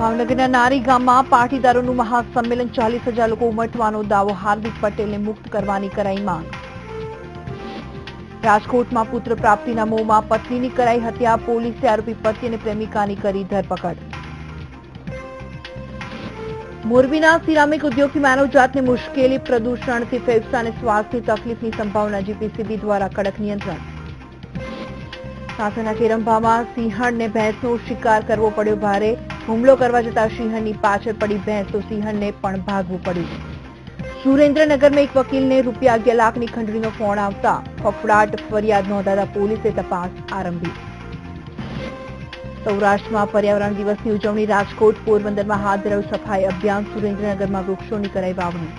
ભાવનગરના નારી ગામમાં પાટીદારોનું મહાસંમેલન 40,000 લોકો ઉમટવાનો દાવો. હાર્દિક પટેલને મુક્ત કરવાની કરાઈ માંગ. રાજકોટમાં પુત્ર પ્રાપ્તિના મોહમાં પત્નીની કરાઈ હત્યા. પોલીસે આરોપી પતિ અને પ્રેમિકાની કરી ધરપકડ. મોરબીના સિરામિક ઉદ્યોગથી માનવજાતને મુશ્કેલી. પ્રદૂષણથી ફેફસા અને શ્વાસની તકલીફની સંભાવના. જીપીસીબી દ્વારા કડક નિયંત્રણ. સાસણના કેરંભામાં સિંહણને ભેંસનો શિકાર કરવો પડ્યો ભારે. હુમલો કરવા જતા સિંહણની પાછળ પડી ભેંસ તો સિંહણને પણ ભાગવું પડ્યું. સુરેન્દ્રનગરમાં એક વકીલને ₹11 લાખની ખંડણીનો ફોન આવતા ફફડાટ. ફરિયાદ નોંધાતા પોલીસે તપાસ આરંભી. સૌરાષ્ટ્રમાં પર્યાવરણ દિવસની ઉજવણી. રાજકોટ પોરબંદરમાં હાથ ધરાયું સફાઈ અભિયાન. સુરેન્દ્રનગરમાં વૃક્ષોની કરાઈ વાવણી.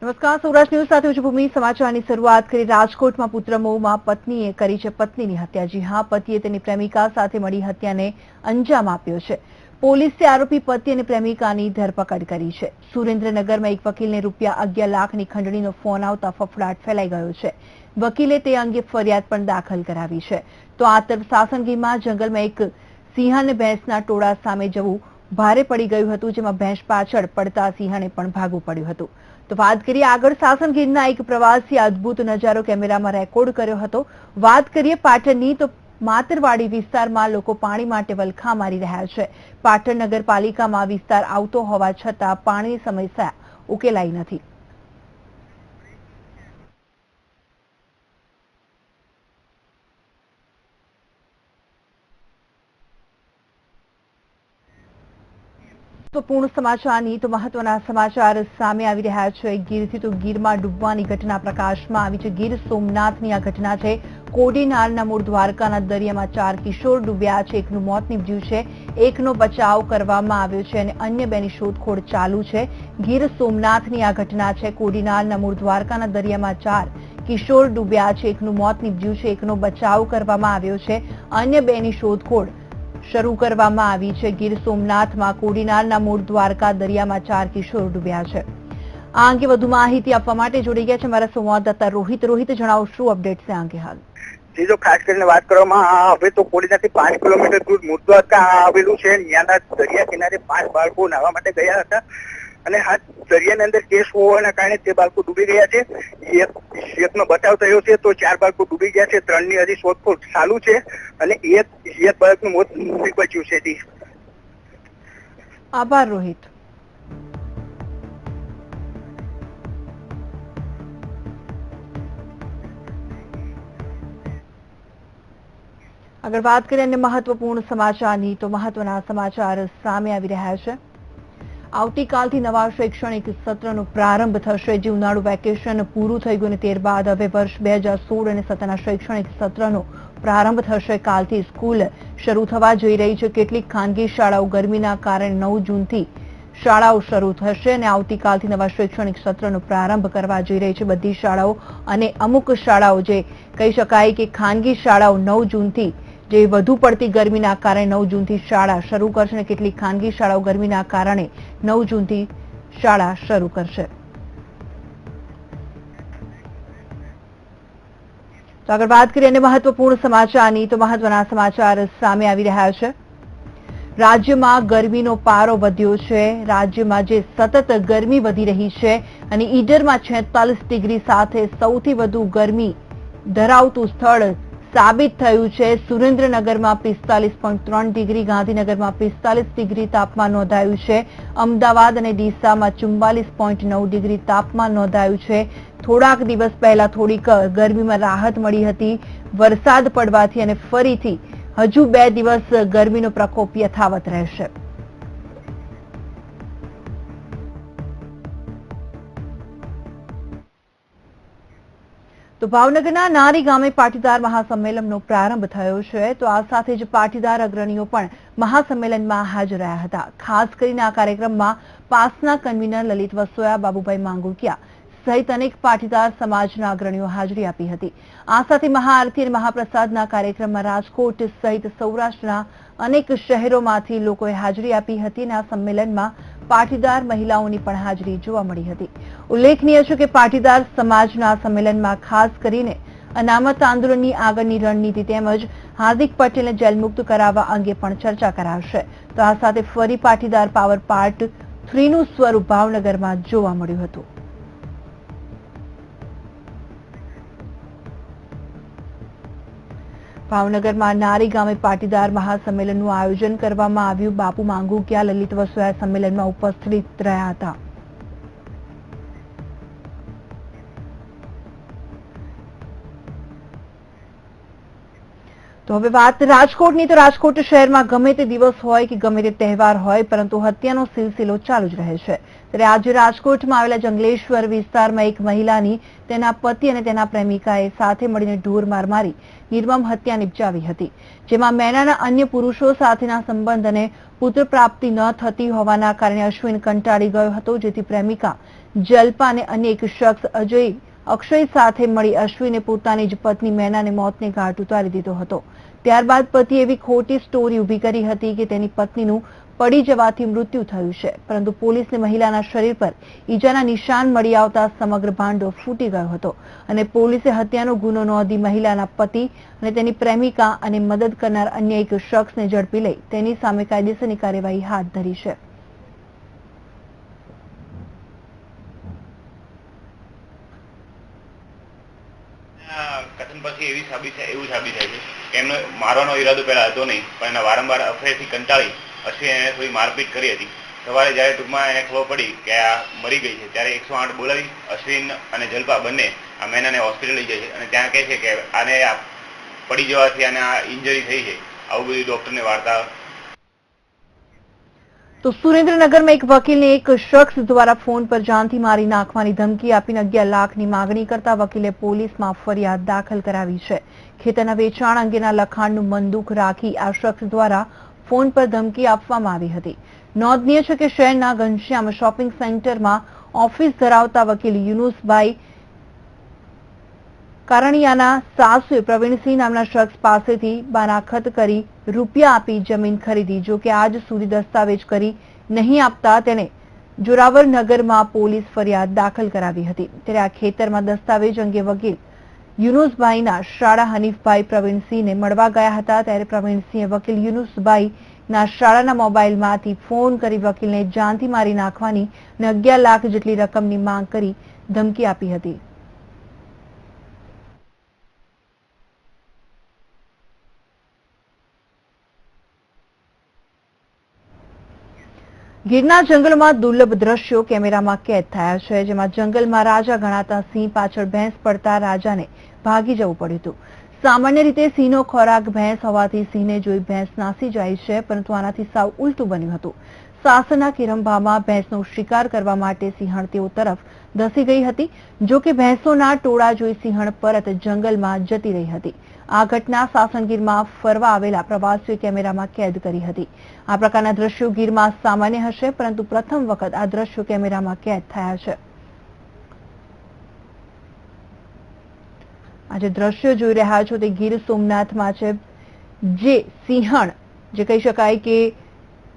નમસ્કાર, સૌરાષ્ટ્ર ન્યૂઝ સાથે હું છું ભૂમિ. સમાચારની શરૂઆત કરી. રાજકોટમાં પુત્ર મોહમાં પત્નીએ કરી છે પત્નીની હત્યા. જી હા, પતિએ તેની પ્રેમિકા સાથે મળી હત્યાને અંજામ આપ્યો છે. પોલીસે આરોપી પતિ અને પ્રેમિકાની ધરપકડ કરી છે. સુરેન્દ્રનગરમાં એક વકીલને ₹11 લાખની ખંડણીનો ફોન આવતા ફફડાટ ફેલાઈ ગયો છે. વકીલે તે અંગે ફરિયાદ પણ દાખલ કરાવી છે. તો આ તરફ સાસણગીરમાં જંગલમાં એક સિંહ અને ભેંસના ટોળા સામે જવું ભારે પડી ગયું હતું, જેમાં ભેંસ પાછળ પડતા સિંહણે પણ ભાગવું પડ્યું હતું. તો વાત કરીએ આગળ. સાસણગીરના એક પ્રવાસી અદભુત નજારો કેમેરામાં રેકોર્ડ કર્યો હતો. વાત કરીએ પાટણની, તો માતરવાડી વિસ્તારમાં લોકો પાણી માટે વલખા મારી રહ્યા છે. પાટણ નગરપાલિકામાં વિસ્તાર આવતો હોવા છતાં પાણીની સમસ્યા ઉકેલાઈ નથી. પૂર્ણ સમાચારની તો મહત્વના સમાચાર સામે આવી રહ્યા છે. ગીરથી તો ગીરમાં ડૂબવાની ઘટના પ્રકાશમાં આવી છે. ગીર સોમનાથની આ ઘટના છે. કોડીનારના મૂળ દ્વારકાના દરિયામાં 4 કિશોર ડૂબ્યા છે. એકનું મોત નીપજ્યું છે, એકનો બચાવ કરવામાં આવ્યો છે અને અન્ય 2ની શોધખોળ ચાલુ છે. ગીર સોમનાથની આ ઘટના છે. કોડીનારના મૂળ દ્વારકાના દરિયામાં 4 કિશોર ડૂબ્યા છે. એકનું મોત નીપજ્યું છે, એકનો બચાવ કરવામાં આવ્યો છે, અન્ય 2ની શોધખોળ શરૂ કરવામાં આવી છે. ગીર સોમનાથમાં કોડીનારના મૂળ દ્વારકા દરિયામાં 4 કિશોર ડૂબ્યા છે. આ અંગે વધુ માહિતી આપવા માટે જોડી ગયા છે મારા સંવાદદાતા રોહિત. રોહિત, જણાવો શું અપડેટ છે અંગે હાલ? જો ખાસ કરીને વાત કરવામાં હવે તો કોડીનાથી 5 કિલોમીટર દૂર મૂળ દ્વારકા આવેલું છે. ત્યાંના દરિયા કિનારે 5 બાળકો નાહવા માટે ગયા હતા અને આ દરિયાની અંદર કેસ હોવાના કારણે તે બાળકો ડૂબી ગયા છે. એકનો બચાવ થયો છે તો 4 બાળકો ડૂબી ગયા છે. 3ની હજી શોધખોળ ચાલુ છે અને એક બાળકનું મોત નીપજ્યું છે. આભાર રોહિત. આગળ વાત કરીએ અન્ય મહત્વપૂર્ણ સમાચારની, તો મહત્વના સમાચાર સામે આવી રહ્યા છે. આવતીકાલથી નવા શૈક્ષણિક સત્રનો પ્રારંભ થશે. જે ઉનાળુ વેકેશન પૂરું થઈ ગયું અને ત્યારબાદ હવે વર્ષ 2016 અને 17ના શૈક્ષણિક સત્રનો પ્રારંભ થશે. કાલથી સ્કૂલ શરૂ થવા જઈ રહી છે. કેટલીક ખાનગી શાળાઓ ગરમીના કારણે 9 જૂનથી શાળાઓ શરૂ થશે અને આવતીકાલથી નવા શૈક્ષણિક સત્રનો પ્રારંભ કરવા જઈ રહી છે બધી શાળાઓ. અને અમુક શાળાઓ જે કહી શકાય કે ખાનગી શાળાઓ 9 જૂનથી જે વધુ પડતી ગરમીના કારણે 9 જૂનથી શાળા શરૂ કરશે અને કેટલીક ખાનગી શાળાઓ ગરમીના કારણે 9 જૂનથી શાળા શરૂ કરશે. તો આગળ વાત કરીએ અને મહત્વપૂર્ણ સમાચારની, તો મહત્વના સમાચાર સામે આવી રહ્યા છે. રાજ્યમાં ગરમીનો પારો વધ્યો છે. રાજ્યમાં જે સતત ગરમી વધી રહી છે અને ઈડરમાં 46 ડિગ્રી સાથે સૌથી વધુ ગરમી ધરાવતું સ્થળ સાબિત થયું છે. સુરેન્દ્રનગરમાં 45.3 ડિગ્રી, ગાંધીનગરમાં 45 ડિગ્રી તાપમાન નોંધાયું છે. અમદાવાદ અને ડીસામાં 44.9 ડિગ્રી તાપમાન નોંધાયું છે. થોડાક દિવસ પહેલા થોડીક ગરમીમાં રાહત મળી હતી વરસાદ પડવાથી અને ફરીથી હજુ 2 દિવસ ગરમીનો પ્રકોપ યથાવત રહેશે. તો ભાવનગરના નારી ગામે પાટીદાર મહાસંમેલનનો પ્રારંભ થયો છે. તો આ સાથે જ પાટીદાર અગ્રણીઓ પણ મહાસંમેલનમાં હાજર રહ્યા હતા. ખાસ કરીને આ કાર્યક્રમમાં પાસના કન્વીનર લલિત વસોયા, બાબુભાઈ માંગુકિયા સહિત અનેક પાટીદાર સમાજના અગ્રણીઓ હાજરી આપી હતી. આ સાથે મહાઆરતી અને મહાપ્રસાદના કાર્યક્રમમાં રાજકોટ સહિત સૌરાષ્ટ્રના અનેક શહેરોમાંથી લોકોએ હાજરી આપી હતી અને આ સંમેલનમાં પાટીદાર મહિલાઓની પણ હાજરી જોવા મળી હતી. ઉલ્લેખનીય છે કે પાટીદાર સમાજના સંમેલનમાં ખાસ કરીને અનામત આંદોલનની આગળની રણનીતિ તેમજ હાર્દિક પટેલને જેલમુક્ત કરાવવા અંગે પણ ચર્ચા કરાશે. તો આ સાથે ફરી પાટીદાર પાવર પાર્ટ 3નું સ્વરૂપ ભાવનગરમાં જોવા મળ્યું હતું. ભાવનગરમાં નારી ગામે પાટીદાર મહાસંમેલનનું આયોજન કરવામાં આવ્યું. બાપુ માંગુકિયા લલિત વસોયા સંમેલનમાં ઉપસ્થિત રહ્યા હતા. તો હવે વાત રાજકોટની. તો રાજકોટ શહેરમાં ગમે તે દિવસ હોય કે ગમે તે તહેવાર હોય, પરંતુ હત્યાનો સિલસિલો ચાલુ જ રહે છે. ત્યારે આજે રાજકોટમાં આવેલા જંગલેશ્વર વિસ્તારમાં એક મહિલાની તેના પતિ અને તેના પ્રેમિકાએ સાથે મળીને ઢોરમાર મારી નિર્મમ હત્યા નિપજાવી હતી. જેમાં મેનાના અન્ય પુરુષો સાથેના સંબંધ અને પુત્ર પ્રાપ્તિ ન થતી હોવાના કારણે અશ્વિન કંટાળી ગયો હતો, જેથી પ્રેમિકા જલ્પા અને અન્ય એક શખ્સ અક્ષય સાથે મળી અશ્વિને પોતાની જ પત્ની મેનાને મોતને ઘાટ ઉતારી દીધો હતો. ત્યારબાદ પતિએ એવી ખોટી સ્ટોરી ઊભી કરી હતી કે તેની પત્નીનું પડી જવાથી મૃત્યુ થયું છે, પરંતુ પોલીસને મહિલાના શરીર પર ઈજાના નિશાન મળી આવતા સમગ્ર ભાંડો ફૂટી ગયો હતો અને પોલીસે હત્યાનો ગુનો નોંધી મહિલાના પતિ અને તેની પ્રેમિકા અને મદદ કરનાર અન્ય એક શખ્સને ઝડપી લઈ તેની સામે કાયદેસરની કાર્યવાહી હાથ ધરી છે. કથન પછી એવું સાબિત થાય છે કે એમનો મારવાનો ઈરાદો પહેલા હતો નહીં, પણ એના વારંવાર અફેરથી કંટાળી અશ્વિને એને થોડી મારપીટ કરી હતી. સવારે જ્યારે ટૂંકમાં એને ખબર પડી કે આ મરી ગઈ છે, ત્યારે 108 બોલાવી અશ્વિન અને જલ્પા બંને આ મેનાને હોસ્પિટલ લઈ જાય છે અને ત્યાં કહે છે કે આને પડી જવાથી આને આ ઇન્જરી થઈ છે. આવું બધું ડોક્ટરને વાર્તા. તો સુરેન્દ્રનગરમાં એક વકીલને એક શખ્સ દ્વારા ફોન પર જાનથી મારી નાખવાની ધમકી આપીને 11 લાખની માંગણી કરતા વકીલે પોલીસમાં ફરિયાદ દાખલ કરાવી છે. ખેતરના વેચાણ અંગેના લખાણનું મનદુખ રાખી આ શખ્સ દ્વારા ફોન પર ધમકી આપવામાં આવી હતી. નોંધનીય છે કે શહેરના ઘનશ્યામ શોપિંગ સેન્ટરમાં ઓફિસ ધરાવતા વકીલ યુનુસભાઈ કારણિયાના સાસુએ પ્રવીણસિંહ નામના શખ્સ પાસેથી બાનાખત કરી રૂપિયા આપી જમીન ખરીદી. જો કે આજ સુધી દસ્તાવેજ કરી નહીં આપતા તેને જોરાવરનગરમાં પોલીસ ફરિયાદ દાખલ કરાવી હતી. ત્યારે આ ખેતરમાં દસ્તાવેજ અંગે વકીલ યુનુસભાઈના શાળા હનીફભાઈ પ્રવીણસિંહને મળવા ગયા હતા. ત્યારે પ્રવીણસિંહે વકીલ યુનુસભાઈના શાળાના મોબાઈલમાંથી ફોન કરી વકીલને જાનથી મારી નાખવાની અને 11 લાખ જેટલી રકમની માંગ કરી ધમકી આપી હતી. ગીરના જંગલમાં દુર્લભ દ્રશ્યો કેમેરામાં કેદ થયા છે, જેમાં જંગલમાં રાજા ગણાતા સિંહ પાછળ ભેંસ પડતા રાજાને ભાગી જવું પડ્યું હતું. સામાન્ય રીતે સિંહનો ખોરાક ભેંસ હોવાથી સિંહને જોઈ ભેંસ નાસી જાય છે, પરંતુ આનાથી સાવ ઉલટું બન્યું હતું. સાસણના કિરંભામાં ભેંસનો શિકાર કરવા માટે સિંહણ તેઓ તરફ ધસી ગઈ હતી. જો કે ભેંસોના ટોળા જોઈ સિંહણ પરત જંગલમાં જતી રહી હતી. આ ઘટના સાસણગીરમાં ફરવા આવેલા પ્રવાસીઓ કેમેરામાં કેદ કરી હતી. આ પ્રકારના દ્રશ્યો ગીરમાં સામાન્ય હશે, પરંતુ પ્રથમ વખત આ દ્રશ્યો કેમેરામાં કેદ થયા છે. આજે દ્રશ્યો જોઈ રહ્યા છો તે ગીર સોમનાથમાં છે, જે સિંહણ જે કહી શકાય કે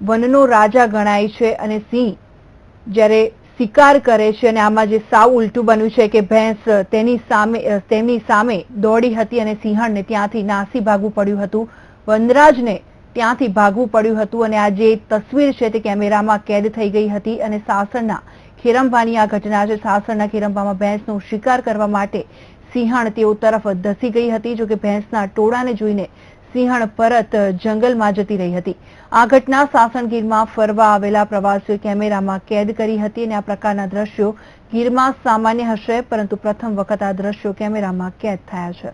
વનનો રાજા ગણાય છે અને સિંહ જ્યારે શિકાર કરે છે અને આમાં જે સાવ ઉલટું બન્યું છે કે ભેંસ તેમની સામે દોડી હતી અને સિંહણને ત્યાંથી નાસી ભાગવું પડ્યું હતું, વનરાજને ત્યાંથી ભાગવું પડ્યું હતું અને આ જે તસવીર છે તે કેમેરામાં કેદ થઈ ગઈ હતી. અને સાસણના ખેરંભાની આ ઘટના છે. સાસણના ખેરંભામાં ભેંસનો શિકાર કરવા માટે સિંહણ તેઓ તરફ ધસી ગઈ હતી. જો કે ભેંસના ટોળાને જોઈને સિંહણ પરત જંગલમાં જતી રહી હતી. આ ઘટના સાસણગીરમાં ફરવા આવેલા પ્રવાસીઓ કેમેરામાં કેદ કરી હતી અને આ પ્રકારના દ્રશ્યો ગીરમાં સામાન્ય હશે, પરંતુ પ્રથમ વખત આ દ્રશ્યો કેમેરામાં કેદ થયા છે.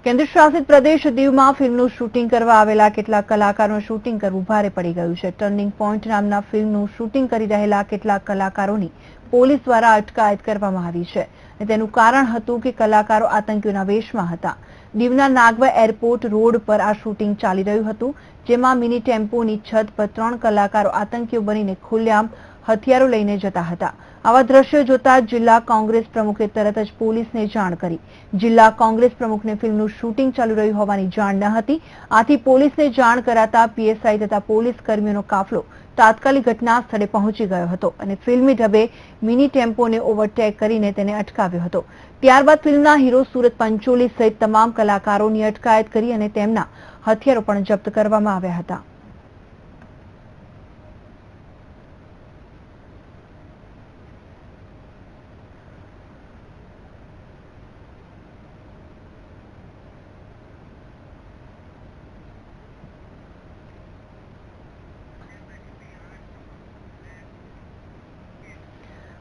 કેન્દ્ર શાસિત પ્રદેશ દીવમાં ફિલ્મનું શૂટિંગ કરવા આવેલા કેટલાક કલાકારોને શૂટિંગ કરવું ભારે પડી ગયું છે. ટર્નિંગ પોઈન્ટ નામના ફિલ્મનું શૂટિંગ કરી રહેલા કેટલાક કલાકારોની પોલીસ દ્વારા અટકાયત કરવામાં આવી છે અને તેનું કારણ હતું કે કલાકારો આતંકીઓના વેશમાં હતા. દીવના નાગવા એરપોર્ટ રોડ પર આ શૂટિંગ ચાલી રહ્યું હતું, જેમાં મિની ટેમ્પોની છત પર 3 કલાકારો આતંકીઓ બનીને ખુલ્લેઆમ હથિયારો લઈને જતા હતા. આવા દ્રશ્યો જોતા જિલ્લા કોંગ્રેસ પ્રમુખે તરત જ પોલીસને જાણ કરી. જિલ્લા કોંગ્રેસ પ્રમુખને ફિલ્મનું શૂટિંગ ચાલુ રહ્યું હોવાની જાણ ન હતી. આથી પોલીસને જાણ કરાતા પીએસઆઈ તથા પોલીસ કર્મીઓનો કાફલો તાત્કાલિક ઘટના સ્થળે પહોંચી ગયો હતો અને ફિલ્મી ઢબે મિની ટેમ્પોને ઓવરટેક કરીને તેને અટકાવ્યો હતો. ત્યારબાદ ફિલ્મના હીરો સુરત પંચોલી સહિત તમામ કલાકારોની અટકાયત કરી અને તેમના હથિયારો પણ જપ્ત કરવામાં આવ્યા હતા.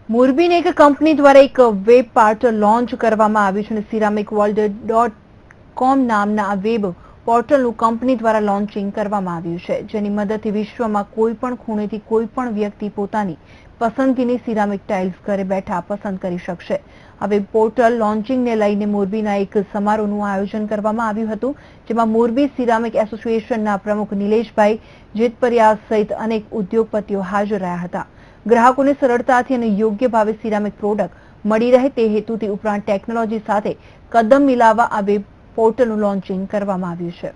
મોરબીની એક કંપની દ્વારા એક વેબ પોર્ટલ લોન્ચ કરવામાં આવ્યું છે અને ceramicworld.com નામના આ વેબ પોર્ટલનું કંપની દ્વારા લોન્ચિંગ કરવામાં આવ્યું છે, જેની મદદથી વિશ્વમાં કોઈ પણ ખૂણેથી કોઈ પણ વ્યક્તિ પોતાની પસંદગીની સિરામિક ટાઇલ્સ ઘરે બેઠા પસંદ કરી શકશે. આ વેબ પોર્ટલ લોન્ચિંગને લઈને મોરબીના એક સમારોહનું આયોજન કરવામાં આવ્યું હતું, જેમાં મોરબી સિરામિક એસોસિએશનના પ્રમુખ નિલેશભાઈ જેતપરિયા સહિત અનેક ઉદ્યોગપતિઓ હાજર રહ્યા હતા. ગ્રાહકોને સરળતાથી અને યોગ્ય ભાવે સિરામિક પ્રોડક્ટ મળી રહે તે હેતુથી ઉપરાંત ટેકનોલોજી સાથે કદમ મિલાવવા આ વેબ પોર્ટલનું લોન્ચિંગ કરવામાં આવ્યું છે.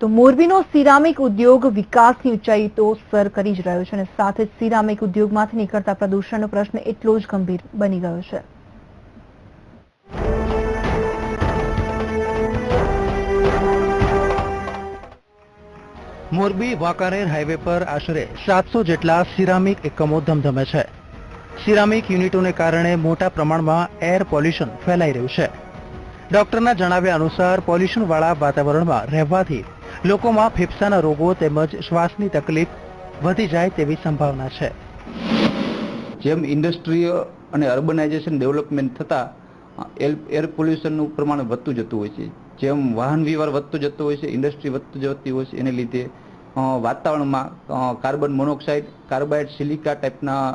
તો મોરબીનો સિરામિક ઉદ્યોગ વિકાસની ઊંચાઈ તો સર કરી જ રહ્યો છે અને સાથે જ સિરામિક ઉદ્યોગમાંથી નીકળતા પ્રદૂષણનો પ્રશ્ન એટલો જ ગંભીર બની ગયો છે. મોરબી વાંકાનેર હાઈવે પર આશરે 700 જેટલા સિરામિક એકમો ધમધમે છે. સિરામિક યુનિટોને કારણે મોટા પ્રમાણમાં એર પોલ્યુશન ફેલાઈ રહ્યું છે. ડોક્ટરના જણાવ્યા અનુસાર પોલ્યુશનવાળા વાતાવરણમાં રહેવાથી લોકોમાં ફેફસાના રોગો તેમજ શ્વાસની તકલીફ વધી જાય તેવી સંભાવના છે. જેમ ઇન્ડસ્ટ્રી અને અર્બનાઇઝેશન ડેવલપમેન્ટ થતાં એર પોલ્યુશનનું પ્રમાણ વધતું જતું હોય છે. જેમ વાહન વ્યવહાર વધતો જતો હોય છે, ઇન્ડસ્ટ્રી વધતી જતી હોય છે, એને લીધે વાતાવરણમાં કાર્બન મોનોક્સાઇડ, કાર્બાઇડ, સિલિકા ટાઈપના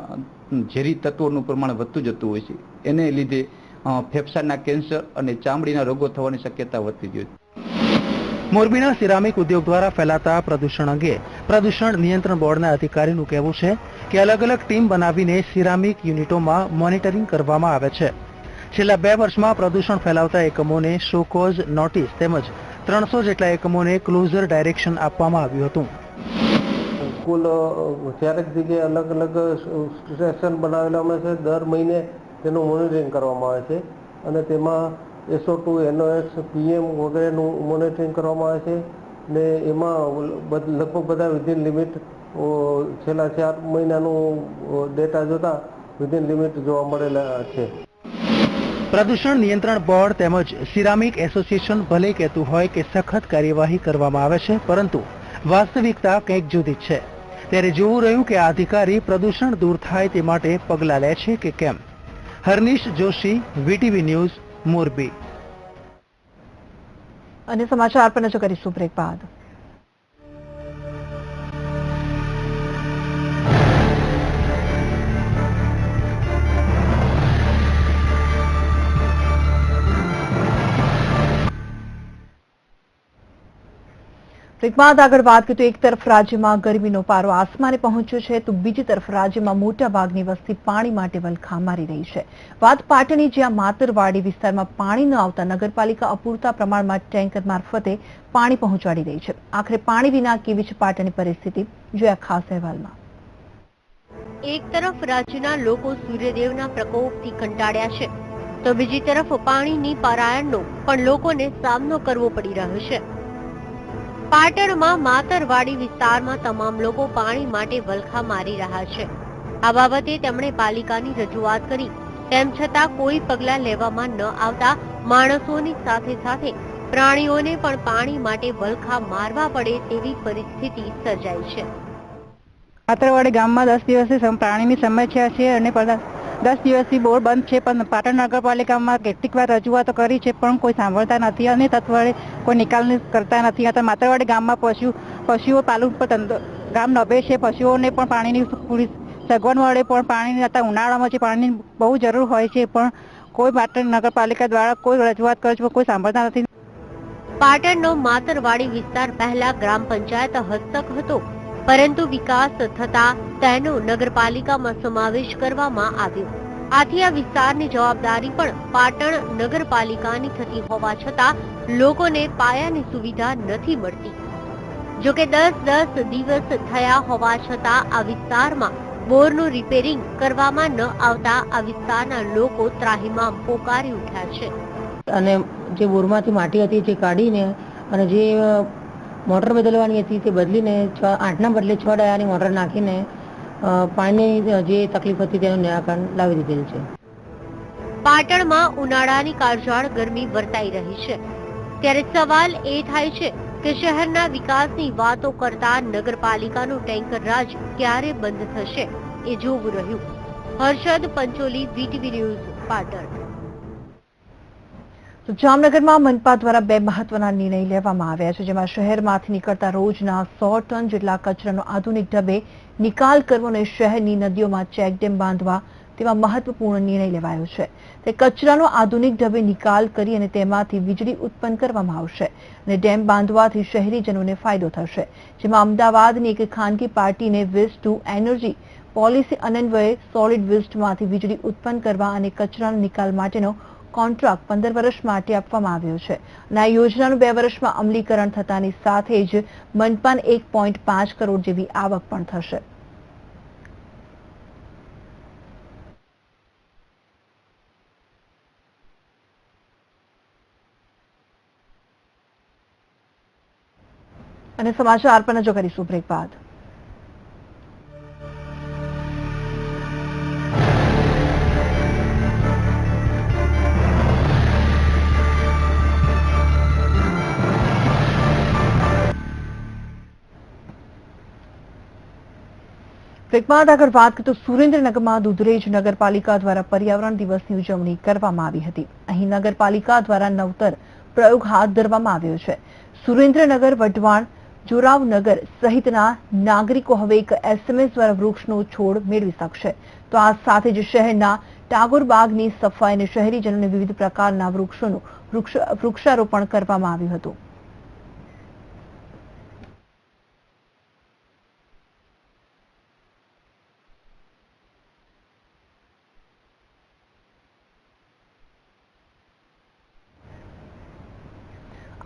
ઝેરી તત્વોનું પ્રમાણ વધતું જતું હોય છે. એને લીધે ફેફસાના કેન્સર અને ચામડીના રોગો થવાની શક્યતા વધતી જાય છે. મોરબીના સિરામિક ઉદ્યોગ દ્વારા ફેલાતા પ્રદૂષણ અંગે પ્રદૂષણ નિયંત્રણ બોર્ડના અધિકારીનું કહેવું છે કે અલગ અલગ ટીમ બનાવીને સિરામિક યુનિટોમાં મોનિટરિંગ કરવામાં આવે છે. છેલ્લા 2 વર્ષમાં પ્રદૂષણ ફેલાવતા એકમોને શોકોઝ નોટિસ તેમજ 300 જેટલા એકમોને ક્લોઝર ડાયરેક્શન આપવામાં આવ્યું હતું. કુલ 4 જગ્યાએ અલગ અલગ સ્ટેશન બનાવેલા છે. દર મહિને તેનું મોનિટરિંગ કરવામાં આવે છે અને તેમાં SO2, NOx, PM વગેરેનું મોનિટરિંગ કરવામાં આવે છે ને એમાં લગભગ બધા વિધિન લિમિટ છેલ્લા 4 મહિનાનું ડેટા જોતા વિધિન લિમિટ જોવા મળેલા છે. પ્રદૂષણ નિયંત્રણ બોર્ડ તેમજ સિરામિક એસોસિએશન ભલે કહેતું હોય કે સખત કાર્યવાહી કરવામાં આવે છે, પરંતુ વાસ્તવિકતા કંઈક જુદી જ છે. ત્યારે જોવું રહ્યું કે આ અધિકારી પ્રદૂષણ દૂર થાય તે માટે પગલાં લે છે કે કેમ. Harnish Joshi, VTV news, Morbi. અને સમાચાર પર નજર કરીશું બ્રેક બાદ. બ્રેક બાદ આગળ વાત કરીએ તો એક તરફ રાજ્યમાં ગરમીનો પારો આસમાને પહોંચ્યો છે તો બીજી તરફ રાજ્યમાં મોટા ભાગની વસ્તી પાણી માટે વલખા મારી રહી છે. વાત પાટણની, જ્યાં માતરવાડી વિસ્તારમાં પાણી ન આવતા નગરપાલિકા અપૂરતા પ્રમાણમાં ટેન્કર મારફતે પાણી પહોંચાડી રહી છે. આખરે પાણી વિના કેવી છે પાટણની પરિસ્થિતિ, જોયા ખાસ અહેવાલમાં. એક તરફ રાજ્યના લોકો સૂર્યદેવના પ્રકોપથી કંટાળ્યા છે તો બીજી તરફ પાણીની પારાયણનો પણ લોકોને સામનો કરવો પડી રહ્યો છે. પાટણમાં માતરવાડી વિસ્તારમાં તમામ લોકો પાણી માટે વલખા મારી રહ્યા છે. આ બાબતે તેમણે પાલિકાની રજૂઆત કરી, તેમ છતાં કોઈ પગલાં લેવામાં ન આવતા માણસોની સાથે સાથે પ્રાણીઓને પણ પાણી માટે વલખા મારવા પડે તેવી પરિસ્થિતિ સર્જાઈ છે. માતરવાડી ગામમાં 10 દિવસથી પાણીની સમસ્યા છે અને 10 દિવસથી બોર બંધ છે, પણ પાટણ નગરપાલિકામાં કેટલીક વાર રજૂઆતો કરી છે પણ કોઈ સાંભળતા નથી અને તત્વરે કોઈ નિકાલ કરતા નથી. માતરવાડી ગામમાં પશુઓ પાલન પર ગામ નભે છે. પશુઓને પણ પાણીની પૂરી સગવડ મળે, પણ પાણીની અત્યારે ઉનાળામાં જે પાણીની બહુ જરૂર હોય છે પણ કોઈ પાટણ નગરપાલિકા દ્વારા કોઈ રજૂઆત કરે છે પણ કોઈ સાંભળતા નથી. પાટણનો માતરવાડી વિસ્તાર પહેલા ગ્રામ પંચાયત હસ્તક હતો, પરંતુ વિકાસ થતા તેનો નગરપાલિકામાં સમાવેશ કરવામાં આવ્યો. આથી આ વિસ્તારની જવાબદારી પણ પાટણ નગરપાલિકાની થતી હોવા છતાં લોકોને પાયાની સુવિધા નથી મળતી. જોકે 10 દિવસ થયા હોવા છતાં આ વિસ્તારમાં બોરનું રિપેરિંગ કરવામાં ન આવતા આ વિસ્તારના લોકો ત્રાહિમામ પોકારી ઉઠ્યા છે. અને જે બોરમાંથી માટી હતી તે કાઢીને અને જે મોટર બદલવાની હતી તે બદલીને 8ના બદલે 6 ડાયાની મોટર નાખીને પાણીની જે તકલીફ હતી તેનું નિરાકરણ લાવી દીધેલ છે. પાટણમાં ઉનાળાની કાળઝાળ ગરમી વર્તાઈ રહી છે, ત્યારે સવાલ એ થાય છે કે શહેરના વિકાસની વાતો કરતા નગરપાલિકાનું ટેન્કર રાજ ક્યારે બંધ થશે એ જોવું રહ્યું. Harshad Pancholi, VTV news, Patan. તો જામનગરમાં મનપા દ્વારા 2 મહત્વના નિર્ણય લેવામાં આવ્યા છે, જેમાં શહેરમાંથી નીકળતા રોજના 100 ટન જેટલા કચરાનો આધુનિક ઢબે નિકાલ કરવો અને શહેરની નદીઓમાં ચેકડેમ બાંધવા તેવા મહત્વપૂર્ણ નિર્ણય લેવાયો છે. તે કચરાનો આધુનિક ઢબે નિકાલ કરી અને તેમાંથી વીજળી ઉત્પન્ન કરવામાં આવશે અને ડેમ બાંધવાથી શહેરીજનોને ફાયદો થશે. જેમાં અમદાવાદની એક ખાનગી પાર્ટીને વેસ્ટ ટુ એનર્જી પોલિસી અન્વયે સોલિડ વેસ્ટમાંથી વીજળી ઉત્પન્ન કરવા અને કચરાના નિકાલ માટેનો કોન્ટ્રાક્ટ 15 વર્ષ માટે આપવામાં આવ્યો છે. અને આ યોજનાનું 2 વર્ષમાં અમલીકરણ થતાની સાથે જ મનપાને 1.5 કરોડ જેવી આવક પણ થશે. અને સમાચાર પર નજર કરીશું બ્રેક બાદ. બ્રેક બાદ આગળ વાત કરીએ તો સુરેન્દ્રનગરમાં દુધરેજ નગરપાલિકા દ્વારા પર્યાવરણ દિવસની ઉજવણી કરવામાં આવી હતી. અહીં નગરપાલિકા દ્વારા નવતર પ્રયોગ હાથ ધરવામાં આવ્યો છે. સુરેન્દ્રનગર, વઢવાણ, જોરાવનગર સહિતના નાગરિકો હવે એક SMS દ્વારા વૃક્ષનો છોડ મેળવી શકશે. તો આ સાથે જ શહેરના ટાગોર બાગની સફાઈ અને શહેરીજનોને વિવિધ પ્રકારના વૃક્ષોનું વૃક્ષારોપણ કરવામાં આવ્યું હતું.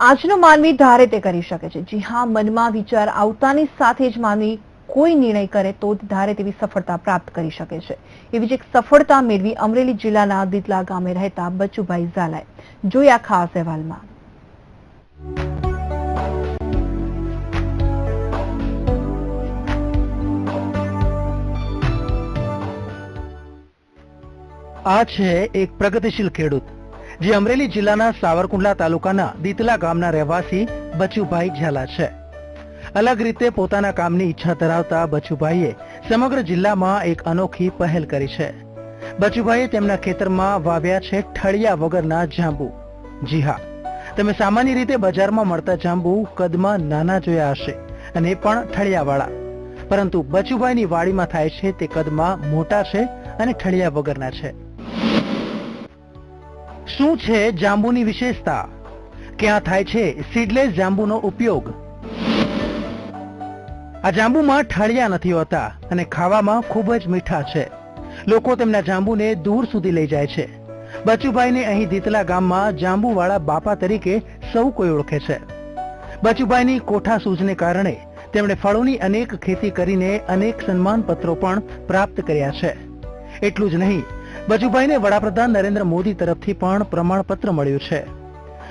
આજનો માનવી ધારે તે કરી શકે છે. જી હા, મનમાં વિચાર આવતાની સાથે જ માનવી કોઈ નિર્ણય કરે તો જ ધારે તેવી સફળતા પ્રાપ્ત કરી શકે છે. એવી જ એક સફળતા મેળવી અમરેલી જિલ્લાના દીતલા ગામે રહેતા બચુભાઈ ઝાલાએ. જોયા ખાસ અહેવાલમાં. આ છે એક પ્રગતિશીલ ખેડૂત જે અમરેલી જિલ્લાના સાવરકુંડલા તાલુકાના દીતલા ગામના રહેવાસી બચુભાઈ ઝાલા છે. અલગ રીતે પોતાના કામની ઈચ્છા ધરાવતા બચુભાઈએ સમગ્ર જિલ્લામાં એક અનોખી પહેલ કરી છે. બચુભાઈએ તેમના ખેતરમાં વાવ્યા છે ઠળિયા વગરના જાંબુ. જી હા, તમે સામાન્ય રીતે બજારમાં મળતા જાંબુ કદમાં નાના જોયા હશે અને એ પણ ઠળિયાવાળા, પરંતુ બચુભાઈની વાડીમાં થાય છે તે કદમાં મોટા છે અને ઠળિયા વગરના છે. શું છે જાંબુની વિશેષતા? ક્યાં થાય છે સીડલેસ જાંબુનો ઉપયોગ? આ જાંબુમાં ઠળિયા નથી હોતા અને ખાવામાં ખૂબ જ મીઠા છે. લોકો તેમના જાંબુને દૂર સુધી લઈ જાય છે. બચુભાઈને અહીં દીતલા ગામમાં જાંબુવાળા બાપા તરીકે સૌ કોઈ ઓળખે છે. બચુભાઈની કોઠા સૂઝને કારણે તેમણે ફળોની અનેક ખેતી કરીને અનેક સન્માનપત્રો પણ પ્રાપ્ત કર્યા છે. એટલું જ નહીં, બચુભાઈને વડાપ્રધાન નરેન્દ્ર મોદી તરફથી પણ પ્રમાણપત્ર મળ્યું છે.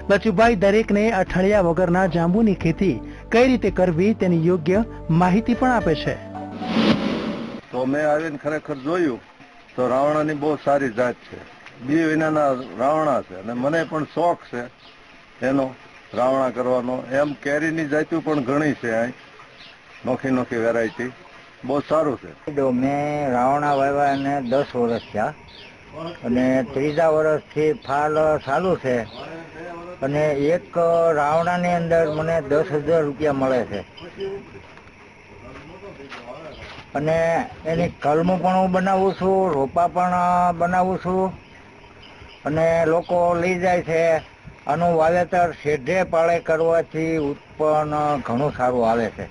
બચુભાઈ દરેકને આ ઠળિયા વગરના જાંબુની ખેતી કઈ રીતે કરવી તેની યોગ્ય માહિતી પણ આપે છે. તો મેં આવીને ખરેખર જોયું તો રાવણાની બહુ સારી જાત છે. બી વિનાના રાવણા છે અને મને પણ શોખ છે એનો રાવણા કરવાનો. એમ કેરીની જાતું પણ ઘણી છે, અહીં નોખી નોખી વેરાયટી, બહુ સારું છે. મેં રાવણા વાવ્યા અને 10 વર્ષ થયા અને 3જા વર્ષથી ફાલ ચાલુ છે અને એક રાવણાની અંદર મને 10,000 રૂપિયા મળે છે અને એની કલમું પણ હું બનાવું છું, રોપા પણ બનાવું છું અને લોકો લઈ જાય છે આનું વાવેતર શેઢે પાળે કરવાથી ઉત્પન્ન ઘણું સારું આવે છે.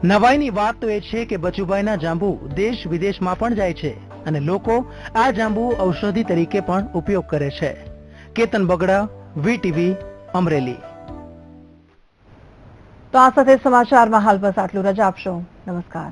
નવાઈની વાત તો એ છે કે બચુભાઈના જાંબુ દેશ વિદેશમાં પણ જાય છે અને લોકો આ જાંબુ ઔષધિ તરીકે પણ ઉપયોગ કરે છે. કેતન બગડા, VTV, અમરેલી. તો આ સાથે સમાચારમાં હાલ બસ આટલું. રજા આપશો. નમસ્કાર.